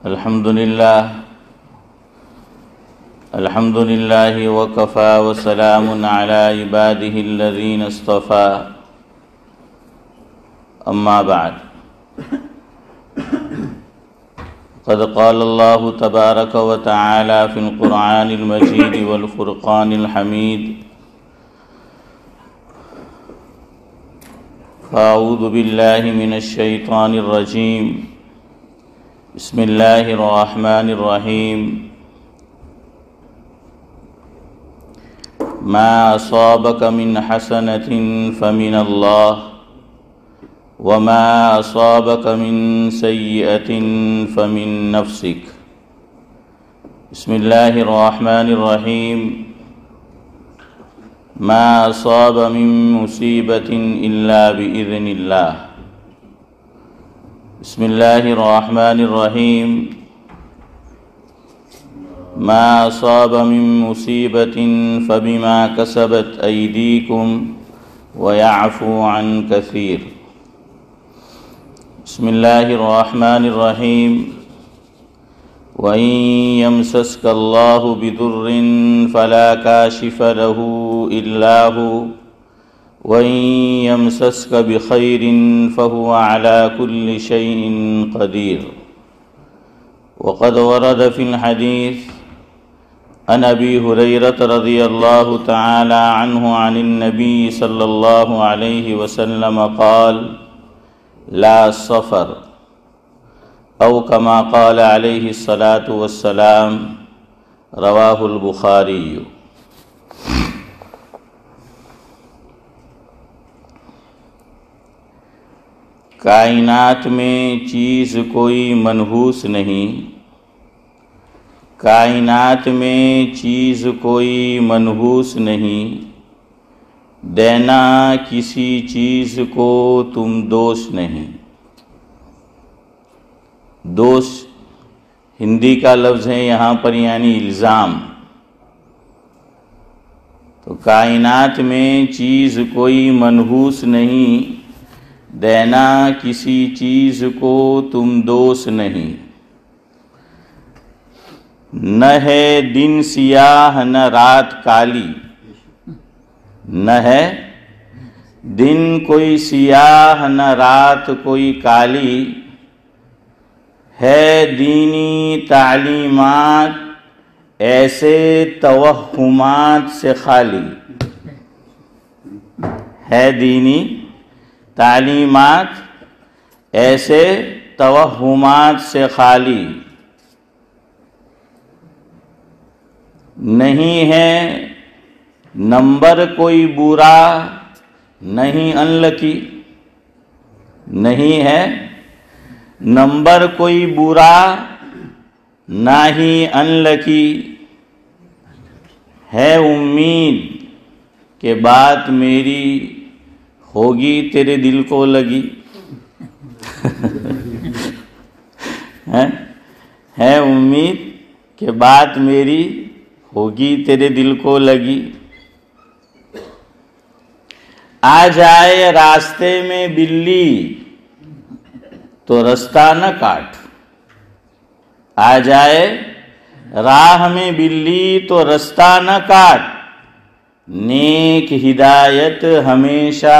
الحمد لله وكفى وسلام على عباده الذين اصطفى أما بعد قد قال الله تبارك وتعالى في القرآن المجيد والفرقان الحميد فأعوذ بالله من الشيطان الرجيم بسم الله الرحمن الرحيم ما أصابك من حسنة فمن الله وما أصابك من سيئة فمن نفسك بسم الله الرحمن الرحيم ما أصاب من مصيبة إلا بإذن الله بسم الله الرحمن الرحيم ما أصاب من مصيبة فبما كسبت أيديكم ويعفو عن كثير بسم الله الرحمن الرحيم وإن يمسسك الله بضر فلا كاشف له إلا هو وإن يمسسك بخير فهو على كل شيء قدير وقد ورد في الحديث عن أبي هريرة رضي الله تعالى عنه عن النبي صلى الله عليه وسلم قال لا صفر أو كما قال عليه الصلاة والسلام رواه البخاري۔ کائنات میں چیز کوئی منحوس نہیں، کائنات میں چیز کوئی منحوس نہیں، دینا کسی چیز کو تم دوش نہیں۔ دوش ہندی کا لفظ ہے یہاں پر، یعنی الزام۔ تو کائنات میں چیز کوئی منحوس نہیں، دینا کسی چیز کو تم دوش نہیں۔ نہ ہے دن سیاہ نہ رات کالی، نہ ہے دن کوئی سیاہ نہ رات کوئی کالی، ہے دینی تعلیمات ایسے توہمات سے خالی، ہے دینی تعلیمات ایسے توہمات سے خالی، نہیں ہے نمبر کوئی برا نہیں انلکی، نہیں ہے نمبر کوئی برا نہ ہی انلکی، ہے امید کہ بات میری ہوگی تیرے دل کو لگی، ہے امید کہ بات میری ہوگی تیرے دل کو لگی۔ آ جائے راستے میں بلی تو رستہ نہ کاٹ، آ جائے راہ میں بلی تو رستہ نہ کاٹ، نیک ہدایت ہمیشہ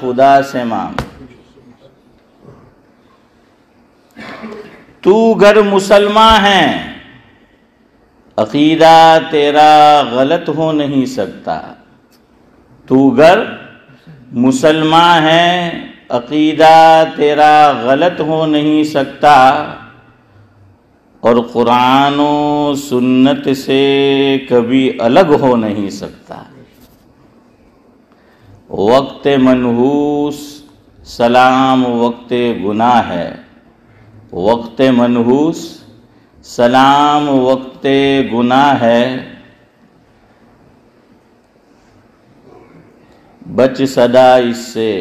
خدا سے مانگ۔ تو گر مسلمان ہے عقیدہ تیرا غلط ہو نہیں سکتا، تو گر مسلمان ہے عقیدہ تیرا غلط ہو نہیں سکتا، اور قرآن و سنت سے کبھی الگ ہو نہیں سکتا۔ وقت منحوس سلام وقت گناہ ہے، وقت منحوس سلام وقت گناہ ہے، بچ صدا اس سے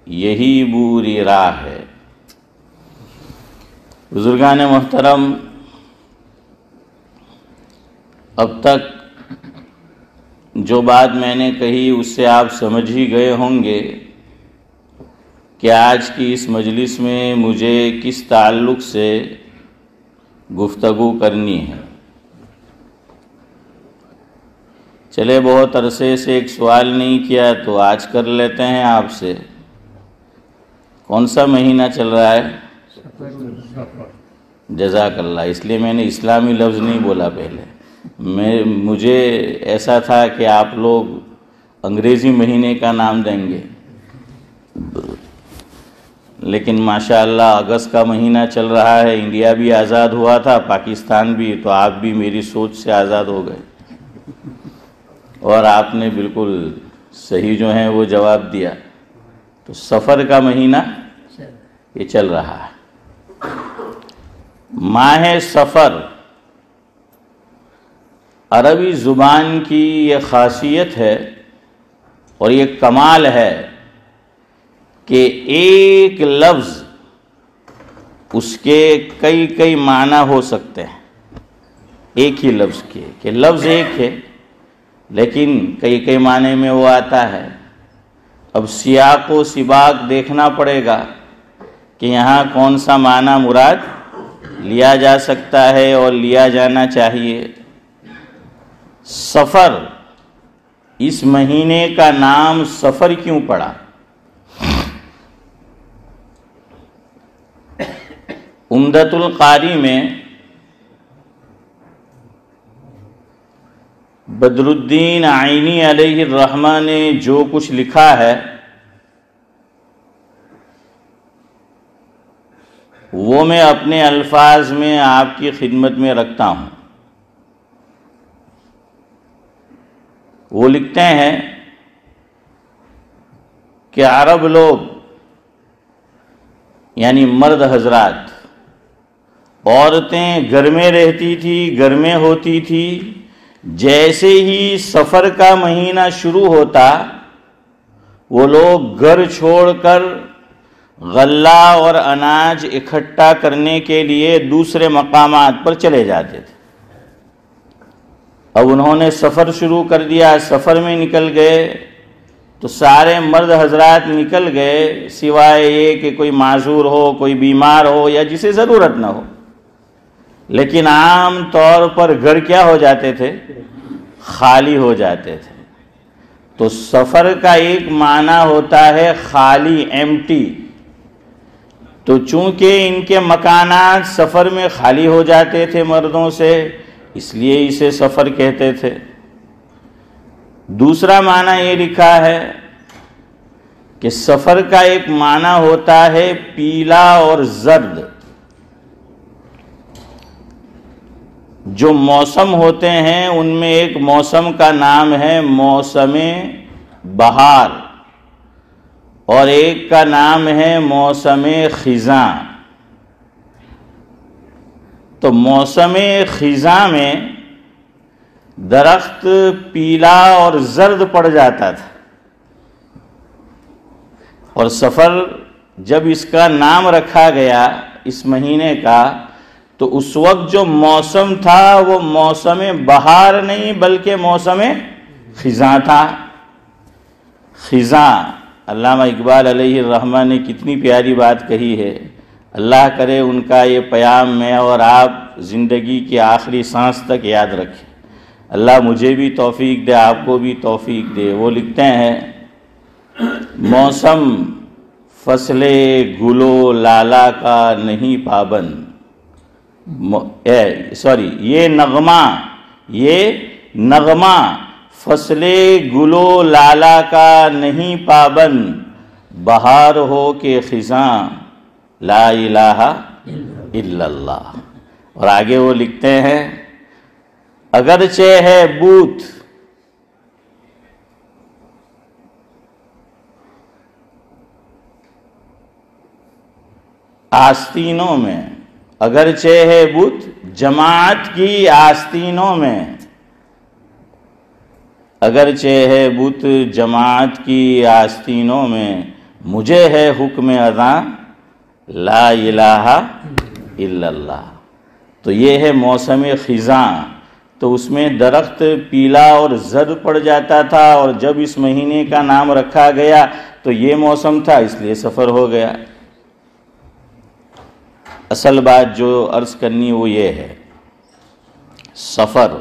یہی بری راہ ہے۔ بزرگان محترم، اب تک جو بات میں نے کہی اس سے آپ سمجھ ہی گئے ہوں گے کہ آج کی اس مجلس میں مجھے کس تعلق سے گفتگو کرنی ہے۔ چلے بہت عرصے سے ایک سوال نہیں کیا تو آج کر لیتے ہیں آپ سے۔ کون سا مہینہ چل رہا ہے؟ جزاک اللہ۔ اس لیے میں نے اسلامی لفظ نہیں بولا پہلے، مجھے ایسا تھا کہ آپ لوگ انگریزی مہینے کا نام دیں گے، لیکن ماشاءاللہ اگست کا مہینہ چل رہا ہے، انڈیا بھی آزاد ہوا تھا، پاکستان بھی، تو آپ بھی میری سوچ سے آزاد ہو گئے، اور آپ نے بالکل صحیح جو ہے وہ جواب دیا۔ تو سفر کا مہینہ یہ چل رہا ہے۔ ماہ سفر عربی زبان کی یہ خاصیت ہے اور یہ کمال ہے کہ ایک لفظ اس کے کئی معنی ہو سکتے ہیں، ایک ہی لفظ کے، کہ لفظ ایک ہے لیکن کئی معنی میں وہ آتا ہے۔ اب سیاق و سباق دیکھنا پڑے گا کہ یہاں کون سا معنی مراد لیا جا سکتا ہے اور لیا جانا چاہیے۔ سفر، اس مہینے کا نام سفر کیوں پڑا؟ عمدۃ القاری میں بدر الدین عینی علیہ الرحمہ نے جو کچھ لکھا ہے وہ میں اپنے الفاظ میں آپ کی خدمت میں رکھتا ہوں۔ وہ لکھتے ہیں کہ عرب لوگ یعنی مرد حضرات، عورتیں گھر میں رہتی تھی، گھر میں ہوتی تھی، جیسے ہی سفر کا مہینہ شروع ہوتا وہ لوگ گھر چھوڑ کر غلہ اور اناج اکٹھا کرنے کے لیے دوسرے مقامات پر چلے جاتے تھے۔ اب انہوں نے سفر شروع کر دیا، سفر میں نکل گئے تو سارے مرد حضرات نکل گئے سوائے یہ کہ کوئی معذور ہو، کوئی بیمار ہو یا جسے ضرورت نہ ہو، لیکن عام طور پر گھر کیا ہو جاتے تھے؟ خالی ہو جاتے تھے۔ تو سفر کا ایک معنی ہوتا ہے خالی، ایمٹی۔ تو چونکہ ان کے مکانات سفر میں خالی ہو جاتے تھے مردوں سے، اس لیے اسے سفر کہتے تھے۔ دوسرا معنی یہ لکھا ہے کہ سفر کا ایک معنی ہوتا ہے پیلا اور زرد۔ جو موسم ہوتے ہیں ان میں ایک موسم کا نام ہے موسم بہار اور ایک کا نام ہے موسم خزاں۔ تو موسم خزاں میں درخت پیلا اور زرد پڑ جاتا تھا، اور سفر جب اس کا نام رکھا گیا اس مہینے کا تو اس وقت جو موسم تھا وہ موسم بہار نہیں بلکہ موسم خزاں تھا۔ خزاں، علامہ اقبال علیہ الرحمہ نے کتنی پیاری بات کہی ہے۔ اللہ کرے ان کا یہ پیام میں اور آپ زندگی کی آخری سانس تک یاد رکھیں۔ اللہ مجھے بھی توفیق دے، آپ کو بھی توفیق دے۔ وہ لکھتے ہیں موسم فصل گلو لالا کا نہیں پابند، یہ نغمہ فصل گلو لالا کا نہیں پابند، بہار ہو کہ خزاں لا الہ الا اللہ۔ اور آگے وہ لکھتے ہیں اگرچہ ہے بوت آستینوں میں، اگرچہ ہے بت جماعت کی آستینوں میں، اگرچہ ہے بت جماعت کی آستینوں میں، مجھے ہے حکم اذاں لا الہ الا اللہ۔ تو یہ ہے موسم خزاں۔ تو اس میں درخت پیلا اور زرد پڑ جاتا تھا، اور جب اس مہینے کا نام رکھا گیا تو یہ موسم تھا، اس لیے سفر ہو گیا۔ اصل بات جو عرض کرنی وہ یہ ہے، سفر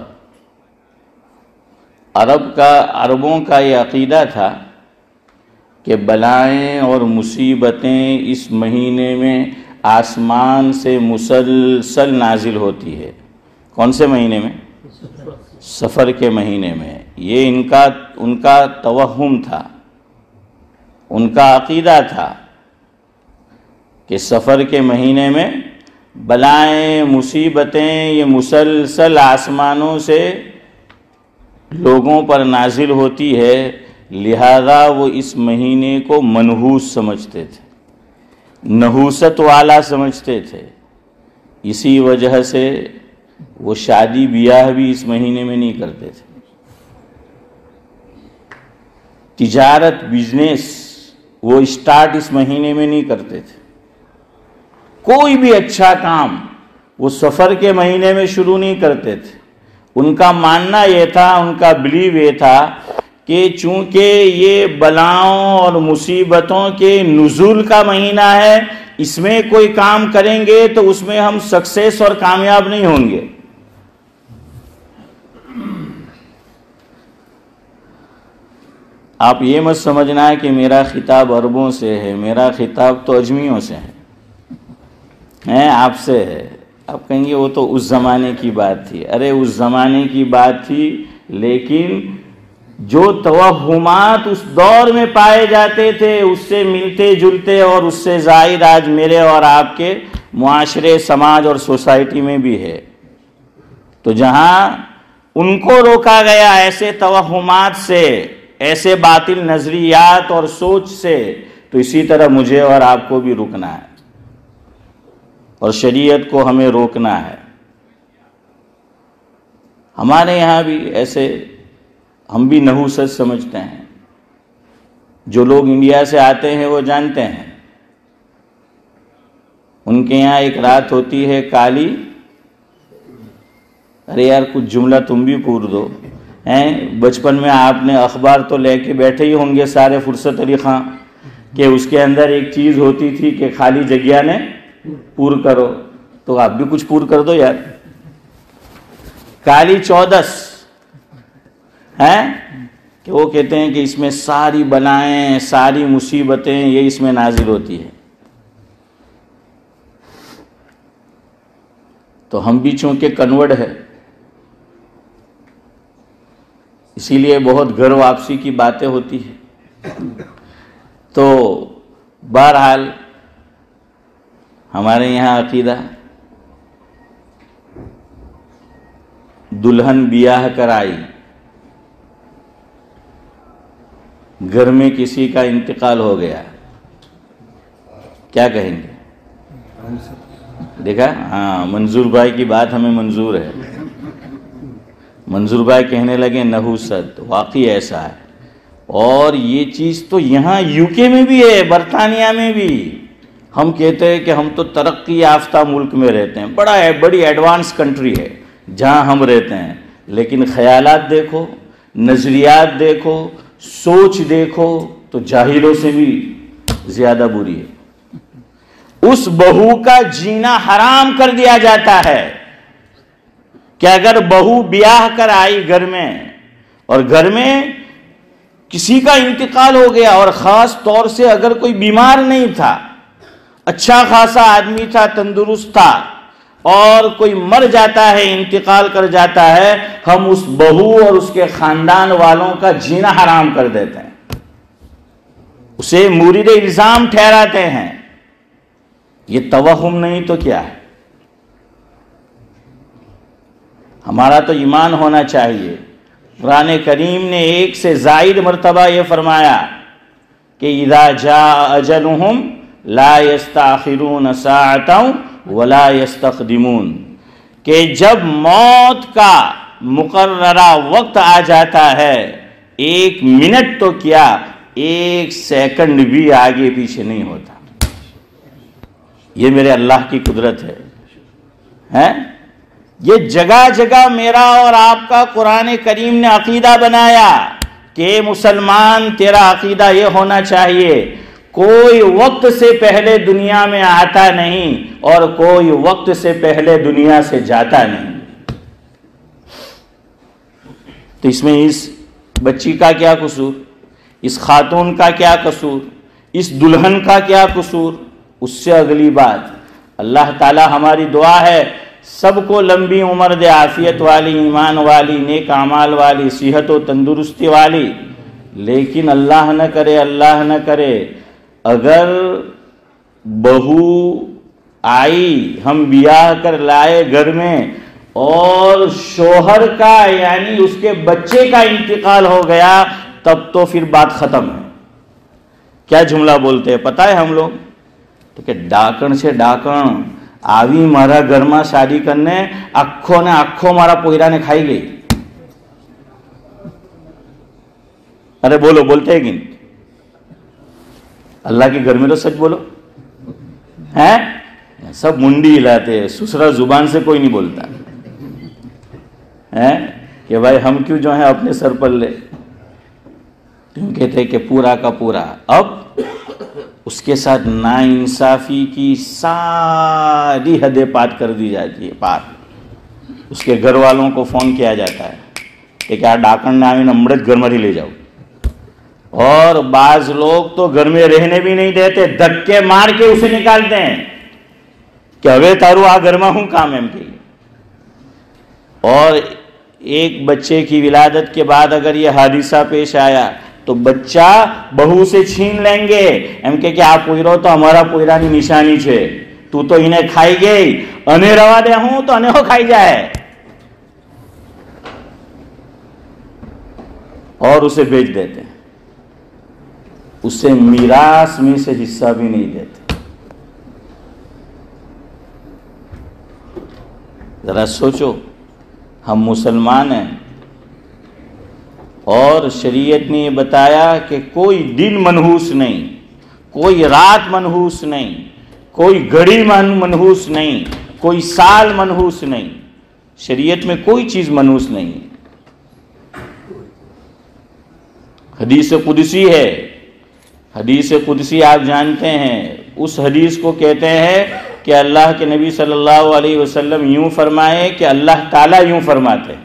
عربوں کا یہ عقیدہ تھا کہ بلائیں اور مصیبتیں اس مہینے میں آسمان سے مسلسل نازل ہوتی ہے۔ کون سے مہینے میں؟ سفر کے مہینے میں۔ یہ ان کا توہم تھا، ان کا عقیدہ تھا کہ سفر کے مہینے میں بلائیں مصیبتیں یہ مسلسل آسمانوں سے لوگوں پر نازل ہوتی ہے، لہذا وہ اس مہینے کو منحوس سمجھتے تھے، نحوست والا سمجھتے تھے۔ اسی وجہ سے وہ شادی بیاہ بھی اس مہینے میں نہیں کرتے تھے، تجارت بزنس وہ اسٹارٹ اس مہینے میں نہیں کرتے تھے، کوئی بھی اچھا کام وہ سفر کے مہینے میں شروع نہیں کرتے تھے۔ ان کا ماننا یہ تھا، ان کا بلیو یہ تھا کہ چونکہ یہ بلاؤں اور مصیبتوں کے نزول کا مہینہ ہے، اس میں کوئی کام کریں گے تو اس میں ہم سکسیس اور کامیاب نہیں ہوں گے۔ آپ یہ مت سمجھنا ہے کہ میرا خطاب عربوں سے ہے، میرا خطاب تو اجمیوں سے ہے، آپ سے ہے۔ آپ کہیں گے وہ تو اس زمانے کی بات تھی۔ ارے اس زمانے کی بات تھی، لیکن جو توہمات اس دور میں پائے جاتے تھے اس سے ملتے جلتے اور اس سے زائد آج میرے اور آپ کے معاشرے، سماج اور سوسائٹی میں بھی ہے۔ تو جہاں ان کو روکا گیا ایسے توہمات سے، ایسے باطل نظریات اور سوچ سے، تو اسی طرح مجھے اور آپ کو بھی رکنا ہے، اور شریعت کو ہمیں روکنا ہے۔ ہمارے یہاں بھی ایسے ہم بھی نحوست سمجھتے ہیں، جو لوگ انڈیا سے آتے ہیں وہ جانتے ہیں، ان کے یہاں ایک رات ہوتی ہے کالی، ارے یار کچھ جملہ تم بھی پور دو، بچپن میں آپ نے اخبار تو لے کے بیٹھے ہی ہوں گے سارے فرصت علی خان، کہ اس کے اندر ایک چیز ہوتی تھی کہ خالی جگہ نے پور کرو، تو آپ بھی کچھ پور کر دو یار۔ کالی 14 ہے کہ وہ کہتے ہیں کہ اس میں ساری بلائیں، ساری مصیبتیں یہ اس میں نازل ہوتی ہے۔ تو ہم بھی چونکہ کنورٹ ہے، اسی لیے بہت گھر واپسی کی باتیں ہوتی ہیں۔ تو بہرحال ہمارے یہاں عقیدہ، دلہن بیاہ کرائی، گھر میں کسی کا انتقال ہو گیا، کیا کہیں گے؟ دیکھا، ہاں منظور بھائی کی بات ہمیں منظور ہے۔ منظور بھائی کہنے لگے نحوست، واقعی ایسا ہے، اور یہ چیز تو یہاں UK میں بھی ہے، برطانیہ میں بھی۔ ہم کہتے ہیں کہ ہم تو ترقی یافتہ ملک میں رہتے ہیں، بڑی ایڈوانس کنٹری ہے جہاں ہم رہتے ہیں، لیکن خیالات دیکھو، نظریات دیکھو، سوچ دیکھو تو جاہلوں سے بھی زیادہ بری ہے۔ اس بہو کا جینا حرام کر دیا جاتا ہے کہ اگر بہو بیاہ کر آئی گھر میں، اور گھر میں کسی کا انتقال ہو گیا، اور خاص طور سے اگر کوئی بیمار نہیں تھا، اچھا خاصا آدمی تھا، تندرست تھا، اور کوئی مر جاتا ہے، انتقال کر جاتا ہے، ہم اس بہو اور اس کے خاندان والوں کا جینا حرام کر دیتے ہیں، اسے مورد الزام ٹھہراتے ہیں۔ یہ توہم نہیں تو کیا ہے؟ ہمارا تو ایمان ہونا چاہیے۔ قرآن کریم نے 1 سے زائد مرتبہ یہ فرمایا کہ اذا جاء اجلهم لا يستأخرون ساعة ولا يستقدمون، کہ جب موت کا مقررہ وقت آ جاتا ہے، 1 منٹ تو کیا 1 سیکنڈ بھی آگے پیچھے نہیں ہوتا۔ یہ میرے اللہ کی قدرت ہے۔ یہ جگہ جگہ میرا اور آپ کا قرآن کریم نے عقیدہ بنایا کہ مسلمان تیرا عقیدہ یہ ہونا چاہیے، کوئی وقت سے پہلے دنیا میں آتا نہیں اور کوئی وقت سے پہلے دنیا سے جاتا نہیں. تو اس میں اس بچی کا کیا قصور، اس خاتون کا کیا قصور، اس دلہن کا کیا قصور؟ اس سے اگلی بات، اللہ تعالی ہماری دعا ہے سب کو لمبی عمر دے، عافیت والی، ایمان والی، نیک اعمال والی، صحت و تندرستی والی. لیکن اللہ نہ کرے اگر بہو آئی، ہم بیاہ کر لائے گھر میں، اور شوہر کا یعنی اس کے بچے کا انتقال ہو گیا، تب تو پھر بات ختم ہے. کیا جملہ بولتے ہیں پتہ ہے ہم لوگ؟ تو کہ ڈاکن سے ڈاکن آوی مارا گھر میں شادی کرنے، آکھو نے آکھو مارا پوئرا نے کھائی گئی. ارے بولو، بولتے ہیں کہ نہیں؟ اللہ کے گھر میں تو سچ بولو ہیں، سب منڈی ہلاتے ہیں، سسرا زبان سے کوئی نہیں بولتا ہے کہ بھائی ہم کیوں جو ہیں اپنے سر پر لے. کیوں کہتے کہ پورا کا پورا. اب اس کے ساتھ ناانصافی کی ساری حدیں پار کر دی جاتی ہے. پار اس کے گھر والوں کو فون کیا جاتا ہے کہ کیا ڈاکن نے آئی نمبرت گھر میں لے جاؤ. اور بعض لوگ تو گھر میں رہنے بھی نہیں دیتے، دھکے مار کے اسے نکالتے ہیں کہ اوے تارو آ گھر میں ہوں کام ایم کے لیے. اور ایک بچے کی ولادت کے بعد اگر یہ حادثہ پیش آیا تو بچہ بہو سے چھین لیں گے ایم کہ آپ پوئرو تو ہمارا پوئرانی نشانی چھے، تو انہیں کھائی گئی، انہیں روا دے ہوں تو انہیں ہو کھائی جائے، اور اسے بیچ دیتے ہیں. اسے میراث میں سے حصہ بھی نہیں دیتے. ذرا سوچو، ہم مسلمان ہیں اور شریعت نے یہ بتایا کہ کوئی دن منحوس نہیں، کوئی رات منحوس نہیں، کوئی گھڑی منحوس نہیں، کوئی سال منحوس نہیں. شریعت میں کوئی چیز منحوس نہیں. حدیث قدسی ہے، حدیث قدسی آپ جانتے ہیں، اس حدیث کو کہتے ہیں کہ اللہ کے نبی صلی اللہ علیہ وسلم یوں فرمائے کہ اللہ تعالیٰ یوں فرماتے ہیں،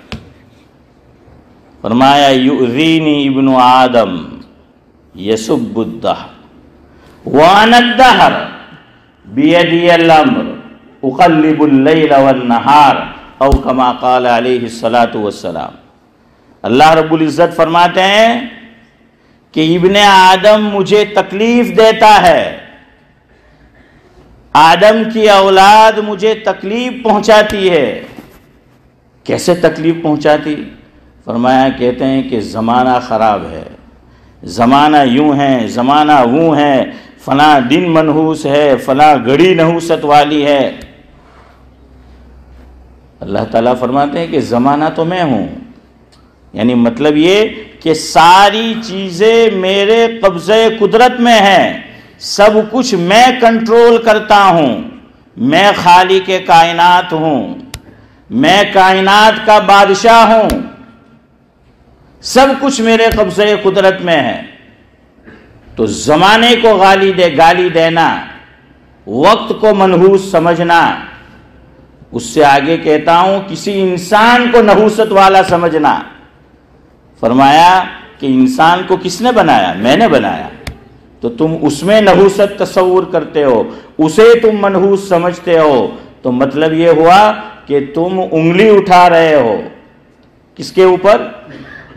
فرمایا یؤذینی ابن آدم یسب الدہر وانا الدہر بیدی الامر اقلب اللیل والنہار او کما قال علیہ الصلاۃ والسلام. اللہ رب العزت فرماتے ہیں کہ ابن آدم مجھے تکلیف دیتا ہے، آدم کی اولاد مجھے تکلیف پہنچاتی ہے. کیسے تکلیف پہنچاتی؟ فرمایا کہتے ہیں کہ زمانہ خراب ہے، زمانہ یوں ہے، زمانہ وہ ہے، فلاں دن منحوس ہے، فلاں گھڑی نحوست والی ہے. اللہ تعالیٰ فرماتے ہیں کہ زمانہ تو میں ہوں، یعنی مطلب یہ کہ ساری چیزیں میرے قبضے قدرت میں ہیں، سب کچھ میں کنٹرول کرتا ہوں، میں خالق کائنات ہوں، میں کائنات کا بادشاہ ہوں، سب کچھ میرے قبضے قدرت میں ہے. تو زمانے کو گالی دینا، وقت کو منحوس سمجھنا، اس سے آگے کہتا ہوں کسی انسان کو نحوست والا سمجھنا. فرمایا کہ انسان کو کس نے بنایا؟ میں نے بنایا. تو تم اس میں نحوست تصور کرتے ہو، اسے تم منحوس سمجھتے ہو، تو مطلب یہ ہوا کہ تم انگلی اٹھا رہے ہو کس کے اوپر؟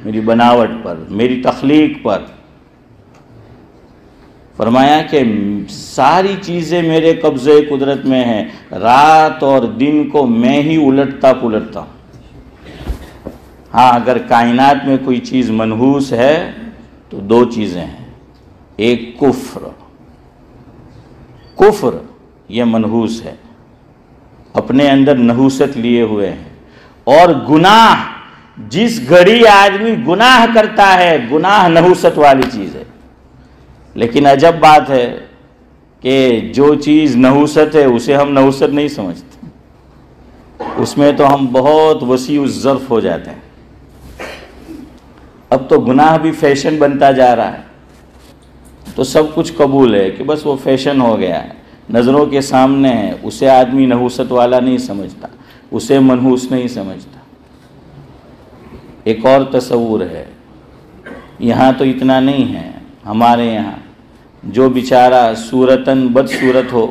میری بناوٹ پر، میری تخلیق پر. فرمایا کہ ساری چیزیں میرے قبضے قدرت میں ہیں، رات اور دن کو میں ہی الٹتا پلٹتا ہوں. ہاں اگر کائنات میں کوئی چیز منحوس ہے تو دو چیزیں ہیں، ایک کفر یہ منحوس ہے، اپنے اندر نحوست لیے ہوئے ہیں، اور گناہ، جس گھڑی آدمی گناہ کرتا ہے، گناہ نحوست والی چیز ہے. لیکن عجب بات ہے کہ جو چیز نحوست ہے اسے ہم نحوست نہیں سمجھتے، اس میں تو ہم بہت وسیع الظرف ہو جاتے ہیں. اب تو گناہ بھی فیشن بنتا جا رہا ہے. تو سب کچھ قبول ہے کہ بس وہ فیشن ہو گیا ہے، نظروں کے سامنے ہے، اسے آدمی نحوست والا نہیں سمجھتا، اسے منحوس نہیں سمجھتا۔ ایک اور تصور ہے، یہاں تو اتنا نہیں ہے، ہمارے یہاں جو بیچارہ صورتاً بد صورت ہو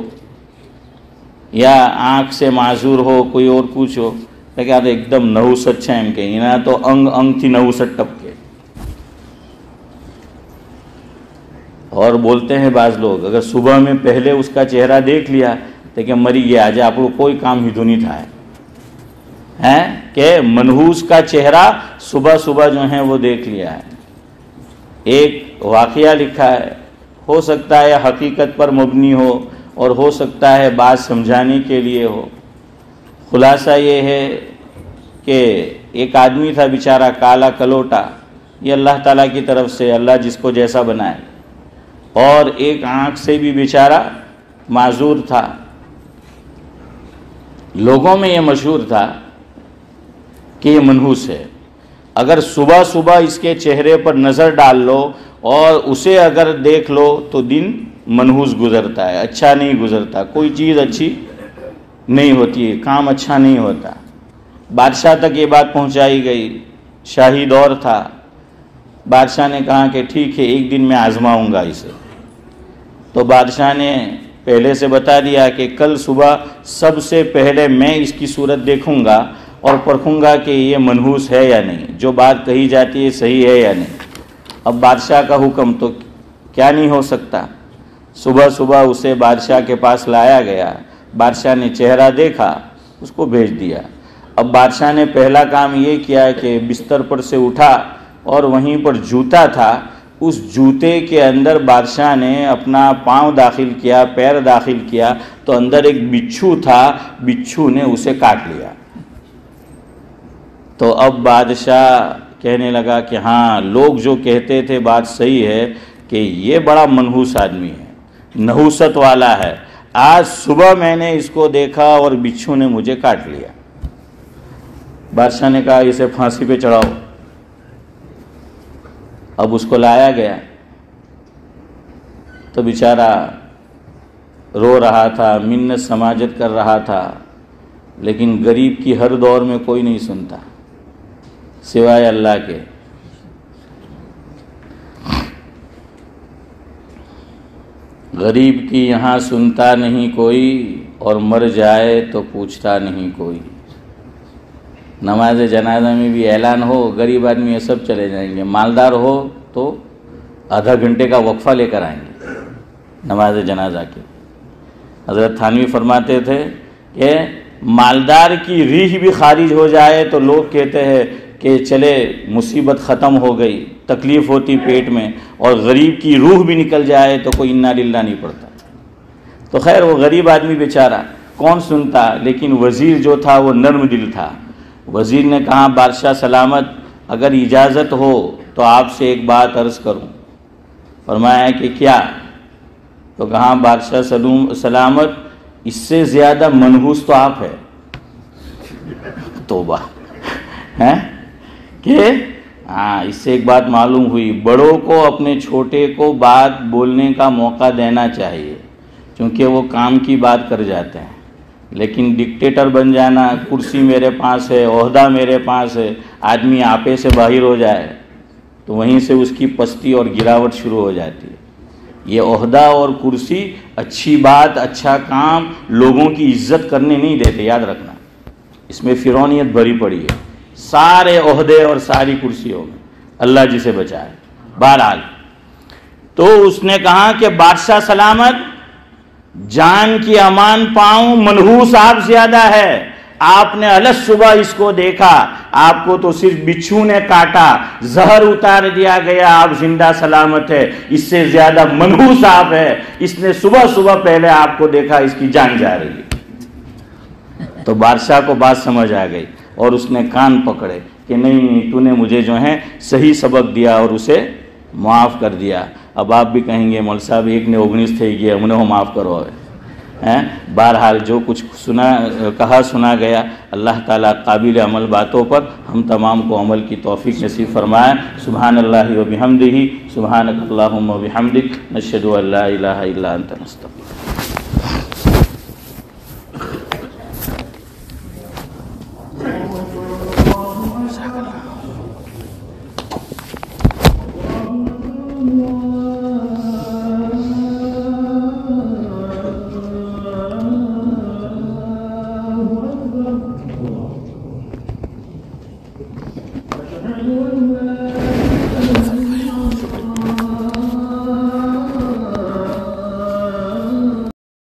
یا آنکھ سے معذور ہو، کوئی اور کچھ ہو، لیکن ایک دم نحوست چھیم کے یہاں تو انگ انگ تھی نحوست ٹپ کے۔ اور بولتے ہیں بعض لوگ اگر صبح میں پہلے اس کا چہرہ دیکھ لیا تو کہ مری گیا آج آپ کو کوئی کام ہی دھونی تھا ہے کہ منحوس کا چہرہ صبح صبح جو ہے وہ دیکھ لیا ہے۔ ایک واقعہ لکھا ہے، ہو سکتا ہے حقیقت پر مبنی ہو اور ہو سکتا ہے بات سمجھانے کے لیے ہو۔ خلاصہ یہ ہے کہ ایک آدمی تھا بیچارہ کالا کلوٹا، یہ اللہ تعالیٰ کی طرف سے، اللہ جس کو جیسا بنائے، اور ایک آنکھ سے بھی بیچارہ معذور تھا۔ لوگوں میں یہ مشہور تھا کہ یہ منحوس ہے۔ اگر صبح صبح اس کے چہرے پر نظر ڈال لو اور اسے اگر دیکھ لو تو دن منحوس گزرتا ہے، اچھا نہیں گزرتا، کوئی چیز اچھی نہیں ہوتی ہے، کام اچھا نہیں ہوتا۔ بادشاہ تک یہ بات پہنچائی گئی، شاہی دور تھا۔ بادشاہ نے کہا کہ ٹھیک ہے ایک دن میں آزماؤں گا اسے۔ تو بادشاہ نے پہلے سے بتا دیا کہ کل صبح سب سے پہلے میں اس کی صورت دیکھوں گا اور پرکھوں گا کہ یہ منحوس ہے یا نہیں، جو بات کہی جاتی ہے صحیح ہے یا نہیں۔ اب بادشاہ کا حکم تو کیا نہیں ہو سکتا۔ صبح صبح اسے بادشاہ کے پاس لایا گیا، بادشاہ نے چہرہ دیکھا، اس کو بھیج دیا۔ اب بادشاہ نے پہلا کام یہ کیا کہ بستر پر سے اٹھا اور وہیں پر جوتا تھا، اس جوتے کے اندر بادشاہ نے اپنا پاؤں داخل کیا، پیر داخل کیا تو اندر ایک بچھو تھا، بچھو نے اسے کاٹ لیا۔ تو اب بادشاہ کہنے لگا کہ ہاں لوگ جو کہتے تھے بات صحیح ہے کہ یہ بڑا منحوس آدمی ہے، نحوست والا ہے، آج صبح میں نے اس کو دیکھا اور بچھو نے مجھے کاٹ لیا۔ بادشاہ نے کہا اسے پھانسی پہ چڑھاؤ۔ اب اس کو لایا گیا تو بیچارہ رو رہا تھا، منت سماجت کر رہا تھا، لیکن غریب کی ہر دور میں کوئی نہیں سنتا سوائے اللہ کے۔ غریب کی یہاں سنتا نہیں کوئی اور مر جائے تو پوچھتا نہیں کوئی۔ نماز جنازہ میں بھی اعلان ہو، غریب آدمی یہ سب چلے جائیں گے، مالدار ہو تو آدھا گھنٹے کا وقفہ لے کر آئیں گے نماز جنازہ کے۔ حضرت تھانوی فرماتے تھے کہ مالدار کی ریح بھی خارج ہو جائے تو لوگ کہتے ہیں کہ چلے مصیبت ختم ہو گئی، تکلیف ہوتی پیٹ میں، اور غریب کی روح بھی نکل جائے تو کوئی انا للہ نہیں پڑتا۔ تو خیر وہ غریب آدمی بیچارہ کون سنتا، لیکن وزیر جو تھا وہ نرم دل تھا۔ وزیر نے کہا بادشاہ سلامت، اگر اجازت ہو تو آپ سے ایک بات عرض کروں۔ فرمایا کہ کیا؟ تو کہا بادشاہ سلامت، اس سے زیادہ منحوس تو آپ ہے۔ توبہ ہے کہ ہاں، اس سے ایک بات معلوم ہوئی، بڑوں کو اپنے چھوٹے کو بات بولنے کا موقع دینا چاہیے، کیونکہ وہ کام کی بات کر جاتے ہیں۔ لیکن ڈکٹیٹر بن جانا، کرسی میرے پاس ہے، عہدہ میرے پاس ہے، آدمی آپے سے باہر ہو جائے تو وہیں سے اس کی پستی اور گراوٹ شروع ہو جاتی ہے۔ یہ عہدہ اور کرسی اچھی بات، اچھا کام، لوگوں کی عزت کرنے نہیں دیتے، یاد رکھنا، اس میں فرعونیت بھری پڑی ہے۔ سارے عہدے اور ساری کرسیوں میں اللہ جسے بچائے۔ بہرحال تو اس نے کہا کہ بادشاہ سلامت، جان کی امان پاؤں، منحوس آپ زیادہ ہے، آپ نے الگ صبح اس کو دیکھا، آپ کو تو صرف بچھو نے کاٹا، زہر اتار دیا گیا، آپ زندہ سلامت ہے، اس سے زیادہ منحوس آپ ہے، اس نے صبح صبح پہلے آپ کو دیکھا، اس کی جان جا رہی ہے۔ تو بادشاہ کو بات سمجھ آ گئی اور اس نے کان پکڑے کہ نہیں، تو نے مجھے جو ہے صحیح سبق دیا اور اسے معاف کر دیا۔ اب آپ بھی کہیں گے مول صاحب ایک نے 19 تھے گیا انہیں معاف کرو، بہرحال جو کچھ کہا سنا گیا، اللہ تعالیٰ قابل عمل باتوں پر ہم تمام کو عمل کی توفیق نصیب فرمائے۔ سبحان اللہ و بحمدہ، سبحانک اللہم و بحمدک، نشہد ان لا الہ الا انت، نستغفرک۔